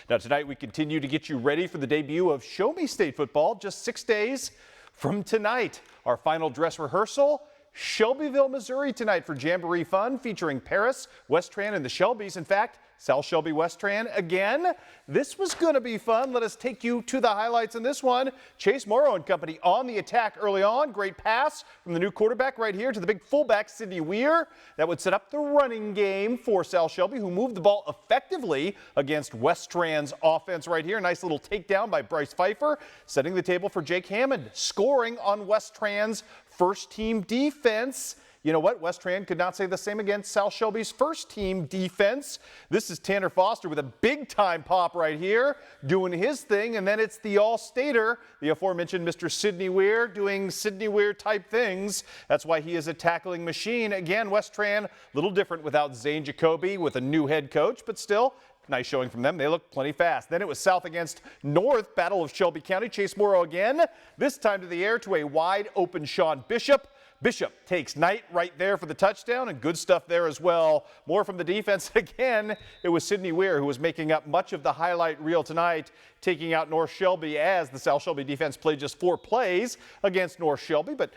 Now tonight we continue to get you ready for the debut of Show Me State football just 6 days from tonight. Our final dress rehearsal, Shelbyville, Missouri tonight for Jamboree Fun featuring Paris, Westran, and the Shelbys. In fact, South Shelby Westran again. This was going to be fun. Let us take you to the highlights in this one. Chase Morrow and company on the attack early on. Great pass from the new quarterback right here to the big fullback, Sidney Weir. That would set up the running game for South Shelby, who moved the ball effectively against Westran's offense right here. Nice little takedown by Bryce Pfeiffer, setting the table for Jake Hammond, scoring on Westran's first team defense. You know what? Westran could not say the same against South Shelby's first team defense. This is Tanner Foster with a big time pop right here, doing his thing. And then it's the All-Stater, the aforementioned Mr. Sidney Weir, doing Sidney Weir type things. That's why he is a tackling machine. Again, Westran, a little different without Zane Jacoby with a new head coach, but still, nice showing from them. They look plenty fast. Then it was South against North, Battle of Shelby County. Chase Morrow again, this time to the air to a wide open Sean Bishop. Bishop takes Knight right there for the touchdown, and good stuff there as well. More from the defense. Again, it was Sidney Weir who was making up much of the highlight reel tonight, taking out North Shelby as the South Shelby defense played just 4 plays against North Shelby, but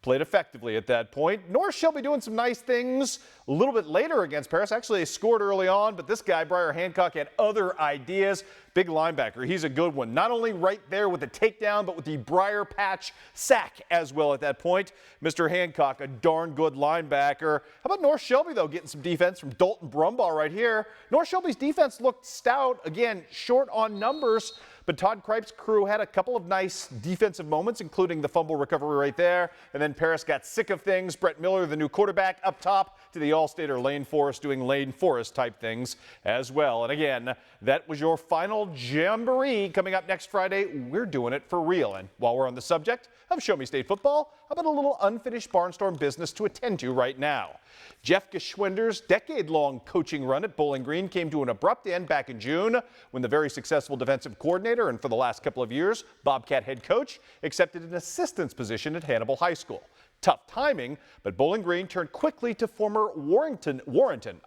played effectively at that point. North Shelby doing some nice things a little bit later against Paris. Actually, they scored early on, but this guy, Briar Hancock, had other ideas. Big linebacker. He's a good one. Not only right there with the takedown, but with the Briar Patch sack as well at that point. Mr. Hancock, a darn good linebacker. How about North Shelby, though, getting some defense from Dalton Brumbaugh right here. North Shelby's defense looked stout. Again, short on numbers, but Todd Kripe's crew had a couple of nice defensive moments, including the fumble recovery right there. And then Paris got sick of things. Brett Miller, the new quarterback, up top to the All-Stater Lane Forrest, doing Lane Forrest type things as well. And again, that was your final Jamboree. Coming up next Friday, we're doing it for real. And while we're on the subject of Show Me State football, how about a little unfinished Barnstorm business to attend to right now? Jeff Geschwinder's decade-long coaching run at Bowling Green came to an abrupt end back in June when the very successful defensive coordinator and for the last couple of years, Bobcat head coach, accepted an assistant's position at Hannibal High School. Tough timing, but Bowling Green turned quickly to former Warrenton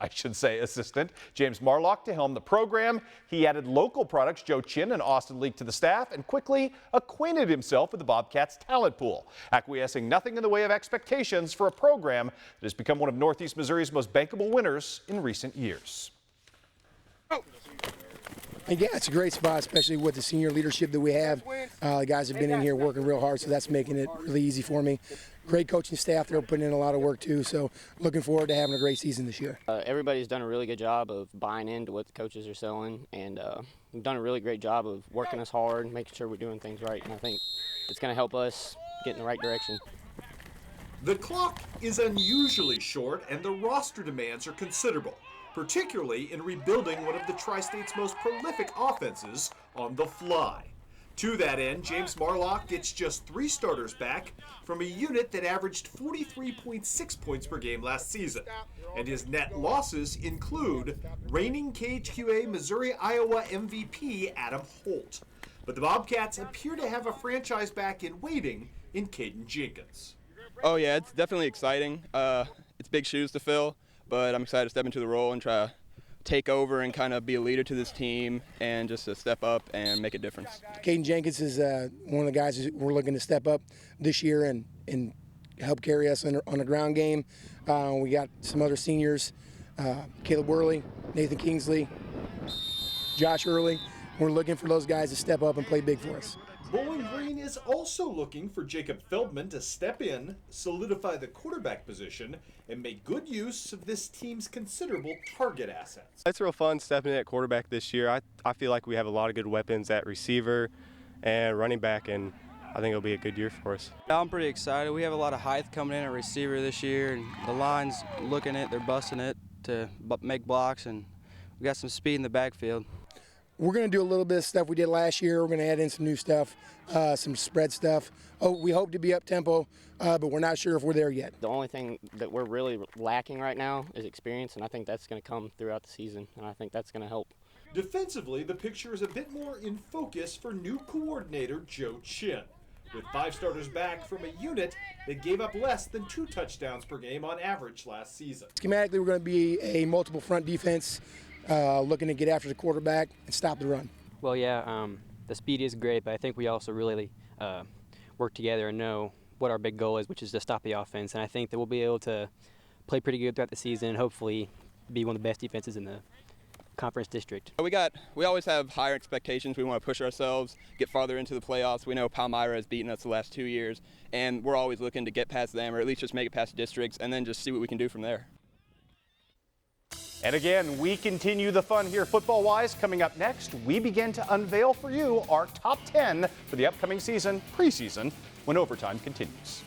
assistant James Marlock to helm the program. He added local products Joe Chin and Austin Leak to the staff and quickly acquainted himself with the Bobcats' talent pool, acquiescing nothing in the way of expectations for a program that has become one of Northeast Missouri's most bankable winners in recent years. Yeah, it's a great spot, especially with the senior leadership that we have. The guys have been in here working real hard, so that's making it really easy for me. Great coaching staff. They're putting in a lot of work, too, so looking forward to having a great season this year. Everybody's done a really good job of buying into what the coaches are selling, and we've done a really great job of working us hard, making sure we're doing things right, and I think it's going to help us get in the right direction. The clock is unusually short, and the roster demands are considerable, particularly in rebuilding one of the Tri-State's most prolific offenses on the fly. To that end, James Marlock gets just 3 starters back from a unit that averaged 43.6 points per game last season. And his net losses include reigning KHQA Missouri-Iowa MVP Adam Holt. But the Bobcats appear to have a franchise back in waiting in Caden Jenkins. Oh yeah, it's definitely exciting. It's big shoes to fill, but I'm excited to step into the role and try to take over and kind of be a leader to this team and just to step up and make a difference. Caden Jenkins is one of the guys who we're looking to step up this year and help carry us on the ground game. We got some other seniors, Caleb Worley, Nathan Kingsley, Josh Early. We're looking for those guys to step up and play big for us. Bowling Green is also looking for Jacob Feldman to step in, solidify the quarterback position, and make good use of this team's considerable target assets. It's real fun stepping in at quarterback this year. I feel like we have a lot of good weapons at receiver and running back, and I think it'll be a good year for us. I'm pretty excited. We have a lot of height coming in at receiver this year, and the line's looking it, they're busting it to make blocks, and we got some speed in the backfield. We're going to do a little bit of stuff we did last year. We're going to add in some new stuff, some spread stuff. We hope to be up-tempo, but we're not sure if we're there yet. The only thing that we're really lacking right now is experience, and I think that's going to come throughout the season, and I think that's going to help. Defensively, the picture is a bit more in focus for new coordinator Joe Chin, with 5 starters back from a unit that gave up less than 2 touchdowns per game on average last season. Schematically, we're going to be a multiple front defense. looking to get after the quarterback and stop the run. Well, yeah, the speed is great, but I think we also really work together and know what our big goal is, which is to stop the offense. And I think that we'll be able to play pretty good throughout the season and hopefully be one of the best defenses in the conference district. We always have higher expectations. We want to push ourselves, get farther into the playoffs. We know Palmyra has beaten us the last 2 years, and we're always looking to get past them or at least just make it past districts and then just see what we can do from there. And again, we continue the fun here football-wise. Coming up next, we begin to unveil for you our top 10 for the upcoming season, preseason, when overtime continues.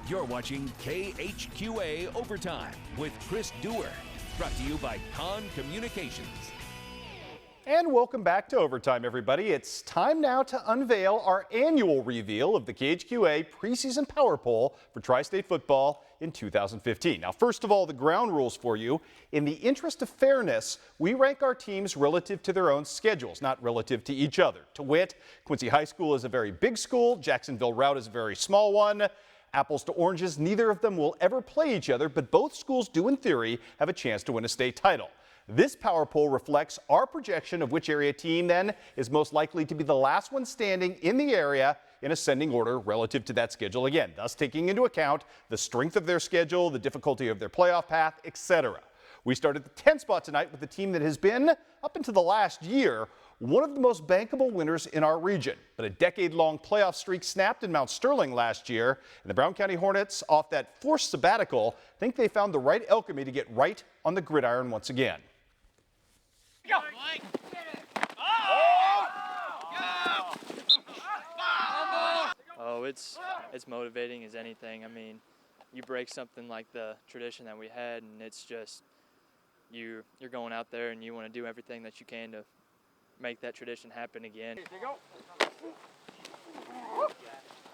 You're watching KHQA Overtime with Chris Dewar, brought to you by Con Communications. And welcome back to Overtime, everybody. It's time now to unveil our annual reveal of the KHQA preseason power poll for Tri-State football in 2015. Now, first of all, the ground rules for you. In the interest of fairness, we rank our teams relative to their own schedules, not relative to each other. To wit, Quincy High School is a very big school. Jacksonville Route is a very small one. Apples to oranges, neither of them will ever play each other, but both schools do, in theory, have a chance to win a state title. This power poll reflects our projection of which area team, then, is most likely to be the last one standing in the area in ascending order relative to that schedule again, thus taking into account the strength of their schedule, the difficulty of their playoff path, etc. We start at the 10th spot tonight with the team that has been, up until the last year, one of the most bankable winners in our region. But a decade-long playoff streak snapped in Mount Sterling last year, and the Brown County Hornets, off that forced sabbatical, think they found the right alchemy to get right on the gridiron once again. Go. Oh, it's motivating as anything. I mean, you break something like the tradition that we had, and it's just you're going out there and you want to do everything that you can to make that tradition happen again.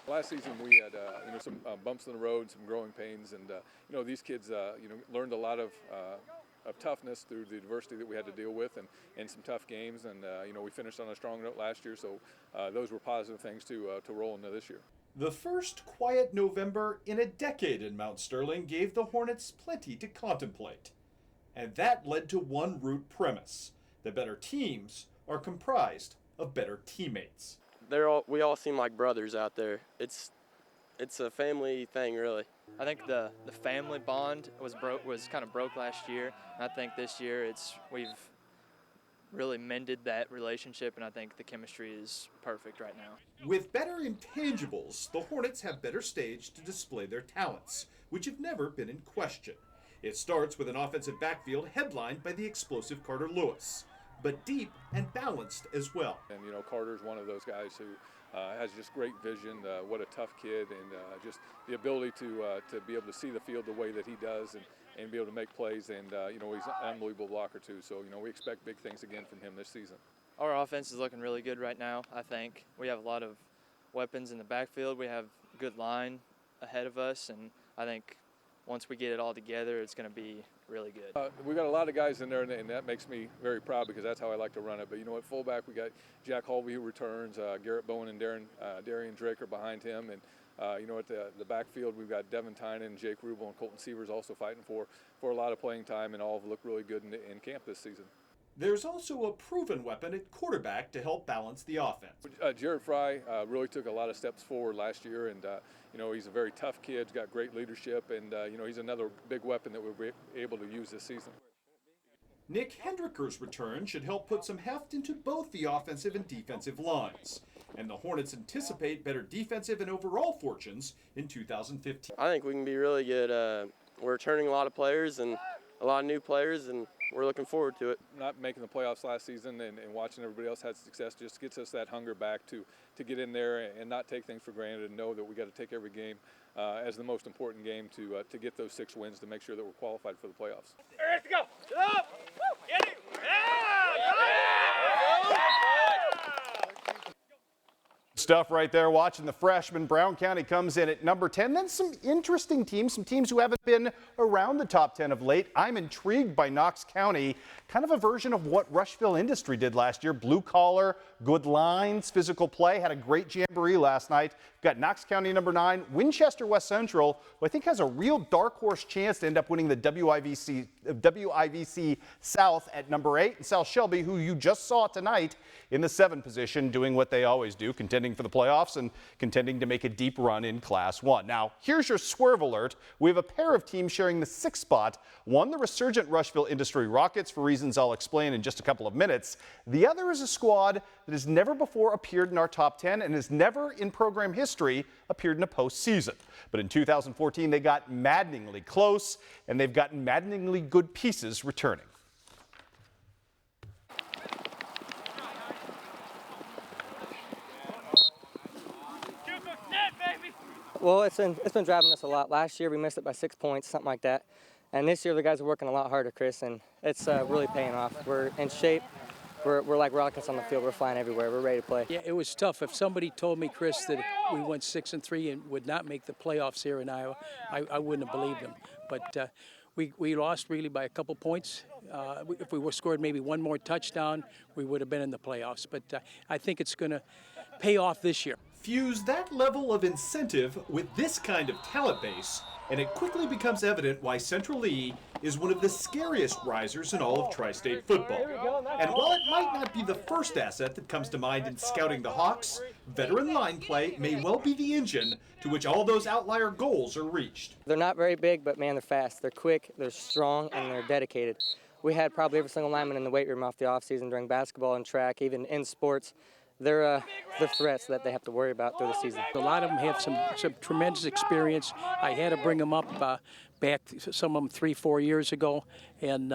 Last season we had some bumps in the road, some growing pains, and these kids learned a lot of toughness through the adversity that we had to deal with, and some tough games, and we finished on a strong note last year, so those were positive things to roll into this year. The first quiet November in a decade in Mount Sterling gave the Hornets plenty to contemplate. And that led to one root premise: the better teams are comprised of better teammates. We all seem like brothers out there. It's a family thing, really. I think the family bond was kind of broke last year. And I think this year we've really mended that relationship, and I think the chemistry is perfect right now. With better intangibles, the Hornets have better stage to display their talents, which have never been in question. It starts with an offensive backfield headlined by the explosive Carter Lewis, but deep and balanced as well. And Carter's one of those guys who has just great vision. What a tough kid, and just the ability to be able to see the field the way that he does, and be able to make plays. And he's an unbelievable blocker too. So we expect big things again from him this season. Our offense is looking really good right now. I think we have a lot of weapons in the backfield. We have a good line ahead of us, and I think once we get it all together, it's going to be really good. We've got a lot of guys in there, and that makes me very proud because that's how I like to run it. But at fullback, we got Jack Holby who returns, Garrett Bowen and Darian Drake are behind him, and at the backfield, we've got Devin Tynan, Jake Rubel, and Colton Sievers also fighting for a lot of playing time, and all have looked really good in camp this season. There's also a proven weapon at quarterback to help balance the offense. Jared Fry really took a lot of steps forward last year, and he's a very tough kid, he's got great leadership, and he's another big weapon that we'll be able to use this season. Nick Hendricker's return should help put some heft into both the offensive and defensive lines, and the Hornets anticipate better defensive and overall fortunes in 2015. I think we can be really good. We're returning a lot of players and a lot of new players, and we're looking forward to it. Not making the playoffs last season and watching everybody else have success just gets us that hunger back to get in there and not take things for granted, and know that we got to take every game as the most important game to get those 6 wins to make sure that we're qualified for the playoffs. Let's go. Stuff right there. Watching the freshman. Brown County comes in at number 10. Then some interesting teams, some teams who haven't been around the top 10 of late. I'm intrigued by Knox County, kind of a version of what Rushville Industry did last year. Blue collar, good lines, physical play. Had a great jamboree last night. We've got Knox County number 9, Winchester West Central, who I think has a real dark horse chance to end up winning the WIVC South at number 8, and South Shelby, who you just saw tonight in the 7 position, doing what they always do, contending for the playoffs and contending to make a deep run in Class 1. Now, here's your swerve alert. We have a pair of teams sharing the 6th spot. One, the resurgent Rushville Industry Rockets, for reasons I'll explain in just a couple of minutes. The other is a squad that has never before appeared in our top 10 and has never in program history appeared in a postseason. But in 2014, they got maddeningly close, and they've gotten maddeningly good pieces returning. Well, it's been driving us a lot. Last year we missed it by 6 points, something like that. And this year the guys are working a lot harder, Chris, and it's really paying off. We're in shape. We're like rockets on the field. We're flying everywhere. We're ready to play. Yeah, it was tough. If somebody told me, Chris, that we went 6-3 and would not make the playoffs here in Iowa, I wouldn't have believed them. But we lost really by a couple points. If we were scored maybe one more touchdown, we would have been in the playoffs. But I think it's going to pay off this year. Fuse that level of incentive with this kind of talent base, and it quickly becomes evident why Central Lee is one of the scariest risers in all of tri-state football. And while it might not be the first asset that comes to mind in scouting the Hawks, veteran line play may well be the engine to which all those outlier goals are reached. They're not very big, but man, they're fast. They're quick, they're strong, and they're dedicated. We had probably every single lineman in the weight room off the offseason during basketball and track, even in sports. They're threats that they have to worry about through the season. A lot of them have some tremendous experience. I had to bring them up back, some of them 3-4 years ago, and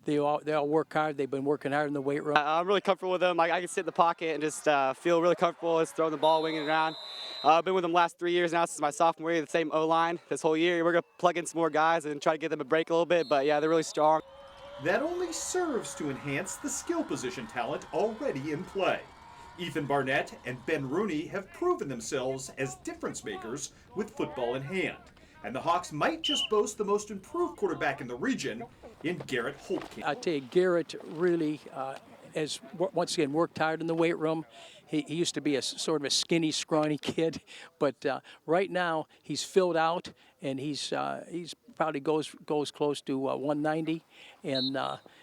they all work hard. They've been working hard in the weight room. I'm really comfortable with them. I can sit in the pocket and just feel really comfortable just throwing the ball, winging it around. I've been with them the last 3 years now since my sophomore year, the same O-line this whole year. We're going to plug in some more guys and try to give them a break a little bit, but yeah, they're really strong. That only serves to enhance the skill position talent already in play. Ethan Barnett and Ben Rooney have proven themselves as difference makers with football in hand. And the Hawks might just boast the most improved quarterback in the region in Garrett Holtkamp. I tell you, Garrett really has once again worked hard in the weight room. He used to be a sort of a skinny, scrawny kid, but right now he's filled out, and he's probably goes close to 190, and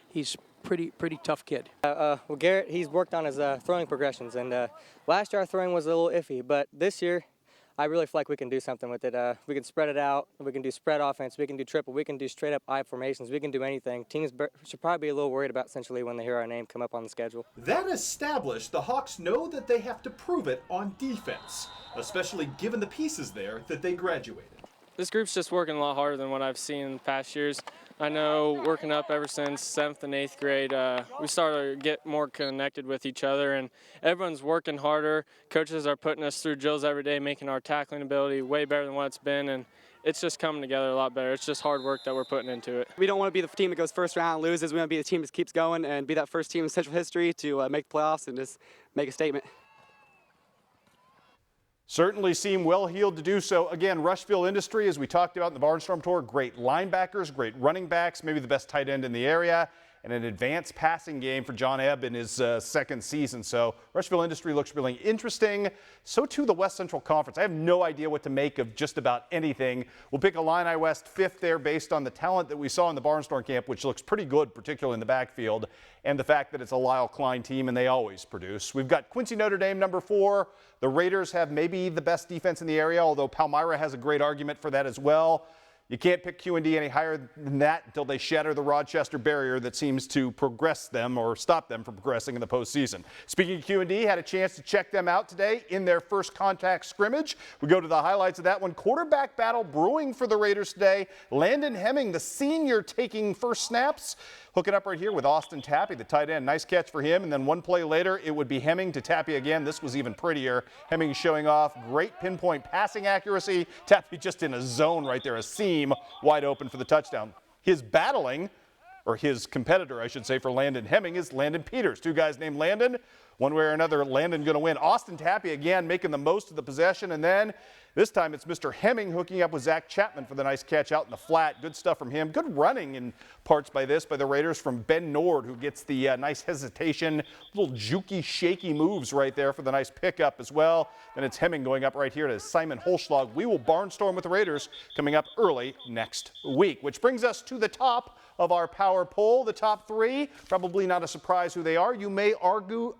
he's pretty tough kid. Well, Garrett, he's worked on his throwing progressions, and last year our throwing was a little iffy, but this year I really feel like we can do something with it. We can spread it out, we can do spread offense, we can do triple, we can do straight up I formations, we can do anything. Teams should probably be a little worried about essentially when they hear our name come up on the schedule. That established, the Hawks know that they have to prove it on defense, especially given the pieces there that they graduated. This group's just working a lot harder than what I've seen in past years. I know working up ever since 7th and 8th grade, we started to get more connected with each other, and everyone's working harder. Coaches are putting us through drills every day, making our tackling ability way better than what it's been, and it's just coming together a lot better. It's just hard work that we're putting into it. We don't want to be the team that goes first round and loses. We want to be the team that keeps going and be that first team in Central history to make the playoffs and just make a statement. Certainly seem well-heeled to do so. Again, Rushville Industry, as we talked about in the Barnstorm Tour, great linebackers, great running backs, maybe the best tight end in the area, and an advanced passing game for John Ebb in his second season. So Rushville Industry looks really interesting. So too the West Central Conference. I have no idea what to make of just about anything. We'll pick Illini West fifth there based on the talent that we saw in the Barnstorm camp, which looks pretty good, particularly in the backfield, and the fact that it's a Lyle Klein team and they always produce. We've got Quincy Notre Dame number 4. The Raiders have maybe the best defense in the area, although Palmyra has a great argument for that as well. You can't pick QD any higher than that until they shatter the Rochester barrier that seems to progress them or stop them from progressing in the postseason. Speaking of QD, had a chance to check them out today in their first contact scrimmage. We go to the highlights of that one. Quarterback battle brewing for the Raiders today. Landon Hemming, the senior, taking first snaps. Hook it up right here with Austin Tappy, the tight end. Nice catch for him. And then one play later, it would be Hemming to Tappy again. This was even prettier. Hemming showing off great pinpoint passing accuracy. Tappy just in a zone right there, a seam wide open for the touchdown. His battling, or his competitor, I should say, for Landon Hemming is Landon Peters. Two guys named Landon. One way or another, Landon going to win. Austin Tappy again making the most of the possession. And then this time it's Mr. Hemming hooking up with Zach Chapman for the nice catch out in the flat. Good stuff from him. Good running in parts by the Raiders from Ben Nord, who gets the nice hesitation, little jukey, shaky moves right there for the nice pickup as well. Then it's Hemming going up right here to Simon Holschlag. We will barnstorm with the Raiders coming up early next week, which brings us to the top of our power poll. The top 3, probably not a surprise who they are. You may argue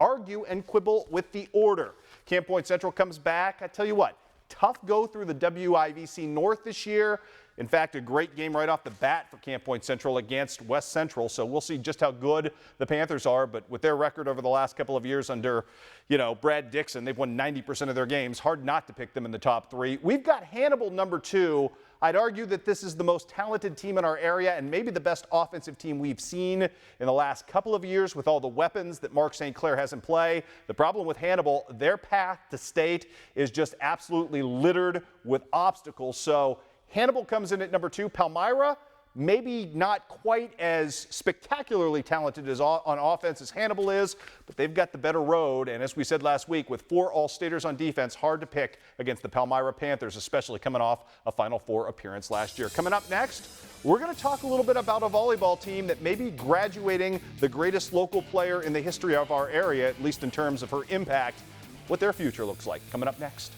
and quibble with the order. Camp Point Central comes back. I tell you what, tough go through the WIVC North this year. In fact, a great game right off the bat for Camp Point Central against West Central. So we'll see just how good the Panthers are. But with their record over the last couple of years under, Brad Dixon, they've won 90% of their games. Hard not to pick them in the top 3. We've got Hannibal number 2. I'd argue that this is the most talented team in our area and maybe the best offensive team we've seen in the last couple of years with all the weapons that Mark St. Clair has in play. The problem with Hannibal, their path to state is just absolutely littered with obstacles. So Hannibal comes in at number 2. Palmyra, maybe not quite as spectacularly talented on offense as Hannibal is, but they've got the better road. And as we said last week, with 4 All-Staters on defense, hard to pick against the Palmyra Panthers, especially coming off a Final Four appearance last year. Coming up next, we're going to talk a little bit about a volleyball team that may be graduating the greatest local player in the history of our area, at least in terms of her impact, what their future looks like. Coming up next.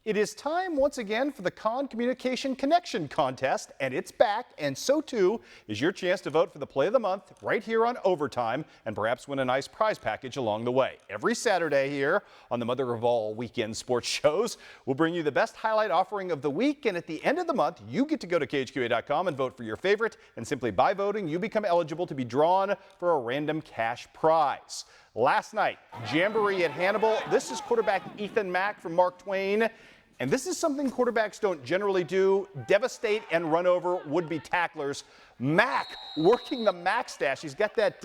It is time once again for the Con Communication Connection Contest, and it's back, and so too is your chance to vote for the Play of the Month right here on Overtime and perhaps win a nice prize package along the way. Every Saturday here on the mother of all weekend sports shows, we'll bring you the best highlight offering of the week, and at the end of the month, you get to go to KHQA.com and vote for your favorite, and simply by voting, you become eligible to be drawn for a random cash prize. Last night, Jamboree at Hannibal. This is quarterback Ethan Mack from Mark Twain. And this is something quarterbacks don't generally do, devastate and run over would-be tacklers. Mack working the Mack stash. He's got that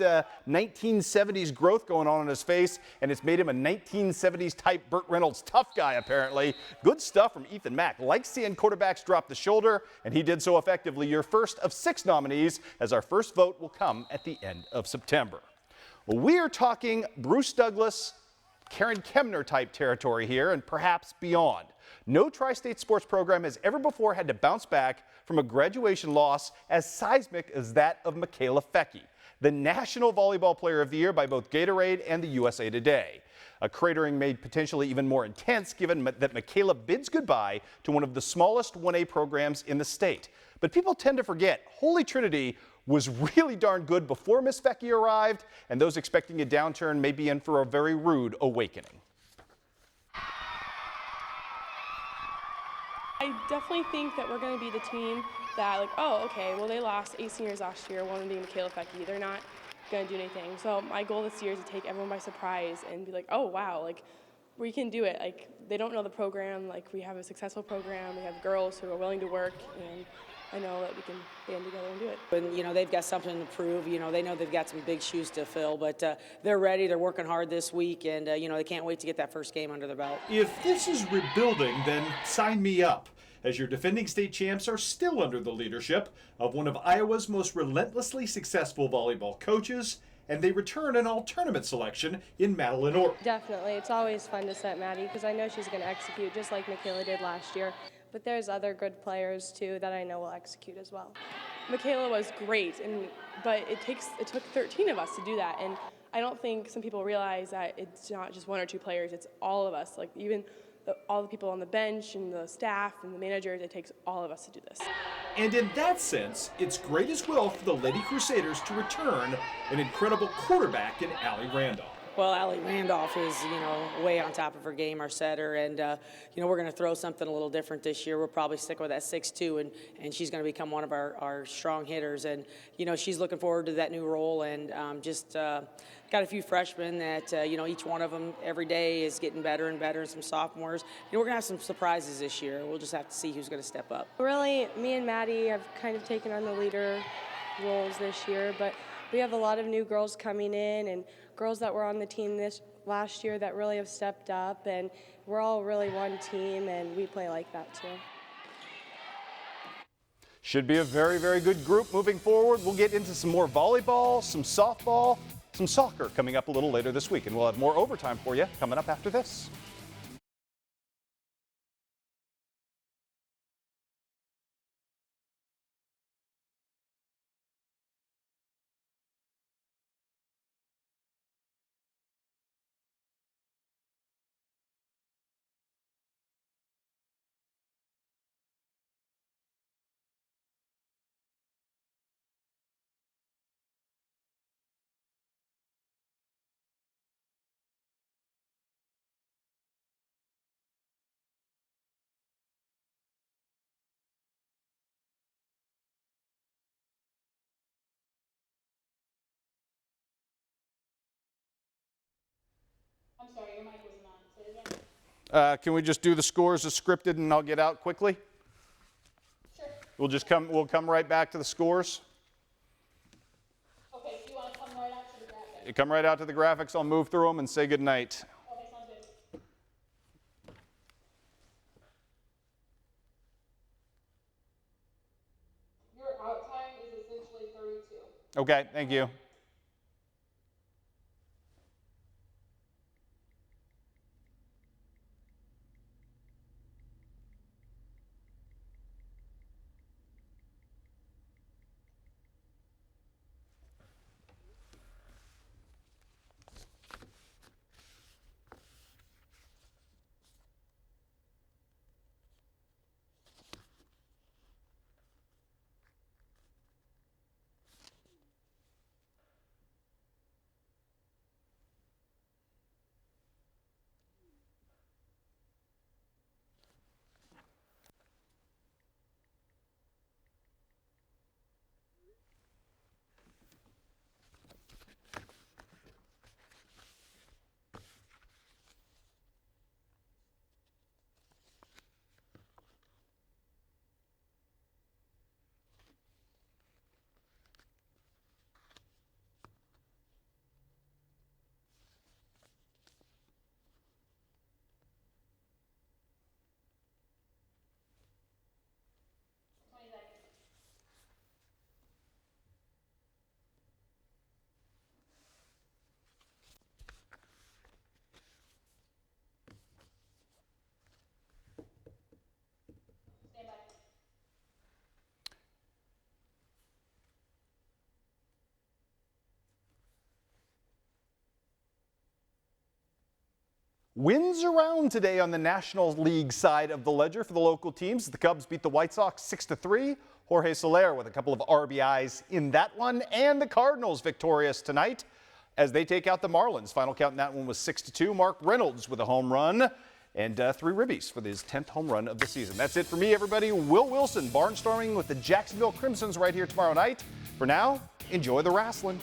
1970s growth going on in his face, and it's made him a 1970s type Burt Reynolds tough guy, apparently. Good stuff from Ethan Mack. Like seeing quarterbacks drop the shoulder, and he did so effectively. Your first of 6 nominees, as our first vote will come at the end of September. Well, we are talking Bruce Douglas, Karen Kemner type territory here, and perhaps beyond. No tri-state sports program has ever before had to bounce back from a graduation loss as seismic as that of Michaela Fecke, the National Volleyball Player of the Year by both Gatorade and the USA Today. A cratering made potentially even more intense given that Michaela bids goodbye to one of the smallest 1A programs in the state. But people tend to forget Holy Trinity was really darn good before Miss Fecke arrived, and those expecting a downturn may be in for a very rude awakening. I definitely think that we're going to be the team that, like, oh, okay, well, they lost 8 seniors last year, one of them being Michaela Fecke. They're not going to do anything. So my goal this year is to take everyone by surprise and be like, oh, wow, like, we can do it. Like, they don't know the program. Like, we have a successful program. We have girls who are willing to work, and I know that we can band together and do it. And, you know, they've got something to prove. You know, they know they've got some big shoes to fill, but they're ready. They're working hard this week, and, you know, they can't wait to get that first game under their belt. If this is rebuilding, then sign me up, as your defending state champs are still under the leadership of one of Iowa's most relentlessly successful volleyball coaches, and they return an all-tournament selection in Madeline Orton. Definitely. It's always fun to set Maddie because I know she's going to execute just like Michaela did last year. But there's other good players, too, that I know will execute as well. Michaela was great, but it took 13 of us to do that. And I don't think some people realize that it's not just 1 or 2 players. It's all of us. Like, even all the people on the bench and the staff and the managers, it takes all of us to do this. And in that sense, it's great as well for the Lady Crusaders to return an incredible quarterback in Allie Randolph. Well, Allie Randolph is, you know, way on top of her game, our setter, and, you know, we're going to throw something a little different this year. We'll probably stick with that 6'2", and she's going to become one of our strong hitters. And, you know, she's looking forward to that new role, and just got a few freshmen that, you know, each one of them every day is getting better and better, and some sophomores. You know, we're going to have some surprises this year. We'll just have to see who's going to step up. Really, me and Maddie have kind of taken on the leader roles this year, but we have a lot of new girls coming in and girls that were on the team last year that really have stepped up, and we're all really one team, and we play like that too. Should be a very, very good group moving forward. We'll get into some more volleyball, some softball, some soccer coming up a little later this week, and we'll have more overtime for you coming up after this. I'm sorry, your mic wasn't on. Say it again. Can we just do the scores as scripted and I'll get out quickly? Sure. We'll come right back to the scores. Okay, so you want to come right out to the graphic? You come right out to the graphics. I'll move through them and say good night. Okay, sounds good. Your out time is essentially 32. Okay, thank you. Wins around today on the National League side of the ledger for the local teams. The Cubs beat the White Sox 6-3. Jorge Soler with a couple of RBIs in that one. And the Cardinals victorious tonight as they take out the Marlins. Final count in that one was 6-2. Mark Reynolds with a home run and 3 ribbies for his 10th home run of the season. That's it for me, everybody. Will Wilson barnstorming with the Jacksonville Crimsons right here tomorrow night. For now, enjoy the wrestling.